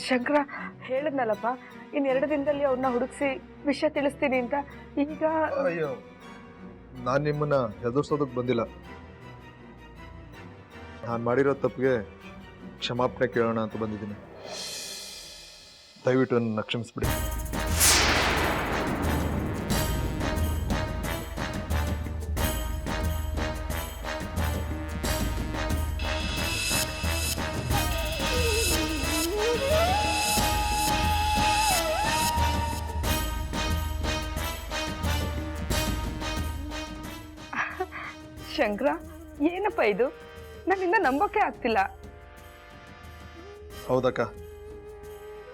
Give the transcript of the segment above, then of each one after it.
ಶಂಕರ ಹೇಳಿದ್ನಲ್ಲಪ್ಪ, ಇನ್ನು2 ದಿನದಲ್ಲಿ ಅವ್ರನ್ನ ಹುಡುಕ್ಸಿ ವಿಷಯ ತಿಳಿಸ್ತೀನಿ ಅಂತ. ಈಗ ಅಯ್ಯೋ, ನಾನು ನಿಮ್ಮನ್ನ ಹೆದರ್ಸೋದಕ್ಕೆ ಬಂದಿಲ್ಲ. ನಾನು ಮಾಡಿರೋ ತಪ್ಪಿಗೆ ಕ್ಷಮಾಪಣೆ ಕೇಳೋಣ ಅಂತ ಬಂದಿದ್ದೀನಿ. ದಯವಿಟ್ಟು ನನ್ನ ಕ್ಷಮಿಸ್ಬಿಡಿ. ಶಂಕರ, ಏನಪ್ಪ ಇದು? ನನ್ನಿಂದ ನಂಬೋಕೆ ಆಗ್ತಿಲ್ಲ. ಹೌದಕ್ಕ,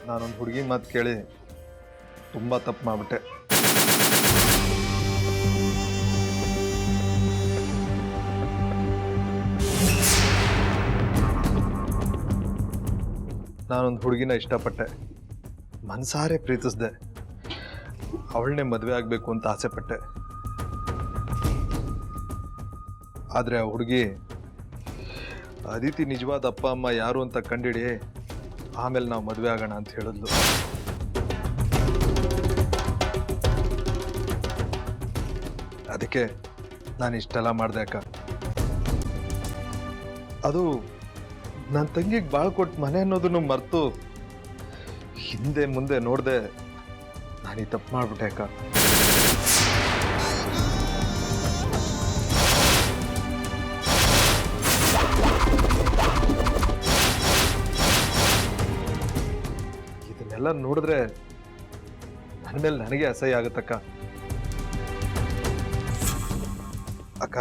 ನಾನೊಂದು ಹುಡುಗಿ ಮಾತು ಕೇಳಿ ತುಂಬ ತಪ್ಪು ಮಾಡಿಬಿಟ್ಟೆ. ನಾನೊಂದು ಹುಡುಗಿನ ಇಷ್ಟಪಟ್ಟೆ, ಮನಸಾರೆ ಪ್ರೀತಿಸಿದೆ. ಅವಳನ್ನೇ ಮದುವೆ ಆಗಬೇಕು ಅಂತ ಆಸೆಪಟ್ಟೆ. ಆದರೆ ಆ ಹುಡುಗಿ ಅದಿತಿ ನಿಜವಾದ ಅಪ್ಪ ಅಮ್ಮ ಯಾರು ಅಂತ ಕಂಡಿಡಿ, ಆಮೇಲೆ ನಾವು ಮದುವೆ ಆಗೋಣ ಅಂತ ಹೇಳಿದ್ಲು. ಅದಕ್ಕೆ ನಾನು ಇಷ್ಟೆಲ್ಲ ಮಾಡಿದೆ ಅಕ್ಕ. ಅದು ನನ್ನ ತಂಗಿಗೆ ಭಾಳ ಕೊಟ್ಟು ಮನೆ ಅನ್ನೋದನ್ನು ಮರೆತು ಹಿಂದೆ ಮುಂದೆ ನೋಡದೆ ನಾನು ಈ ತಪ್ಪು ಮಾಡಿಬಿಟ್ಟೆ ಅಕ್ಕ. ಇದನ್ನೆಲ್ಲ ನೋಡಿದ್ರೆ ನನ್ನ ಮೇಲೆ ನನಗೆ ಅಸಹ್ಯ ಆಗುತ್ತಕ್ಕ. ಅಕ್ಕ,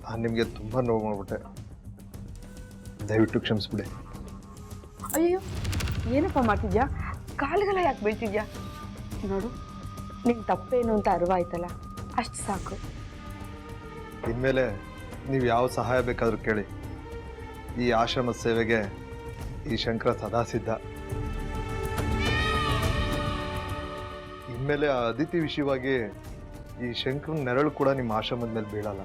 ನಾನು ನಿಮಗೆ ತುಂಬ ನೋವು ಮಾಡ್ಬಿಟ್ಟೆ. ದಯವಿಟ್ಟು ಕ್ಷಮಿಸ್ಬಿಡಿ. ಅಯ್ಯೋ, ಏನಪ್ಪ ಮಾಡ್ತಿದ್ಯಾ? ಕಾಲುಗಳ ಯಾಕೆ ಬೀಳ್ತಿದ್ಯಾ? ನೋಡು, ನಿಂಗೆ ತಪ್ಪೇನು ಅಂತ ಅರಿವಾಯ್ತಲ್ಲ, ಅಷ್ಟು ಸಾಕು. ಇನ್ಮೇಲೆ ನೀವು ಯಾವ ಸಹಾಯ ಬೇಕಾದರೂ ಕೇಳಿ. ಈ ಆಶ್ರಮದ ಸೇವೆಗೆ ಈ ಶಂಕರ ಸದಾ ಸಿದ್ಧ. ಇನ್ಮೇಲೆ ಆ ಅದಿತಿ ವಿಷಯವಾಗಿ ಈ ಶಂಕರನ ನೆರಳು ಕೂಡ ನಿಮ್ಮ ಆಶ್ರಮದ ಮೇಲೆ ಬೀಳಲ್ಲ.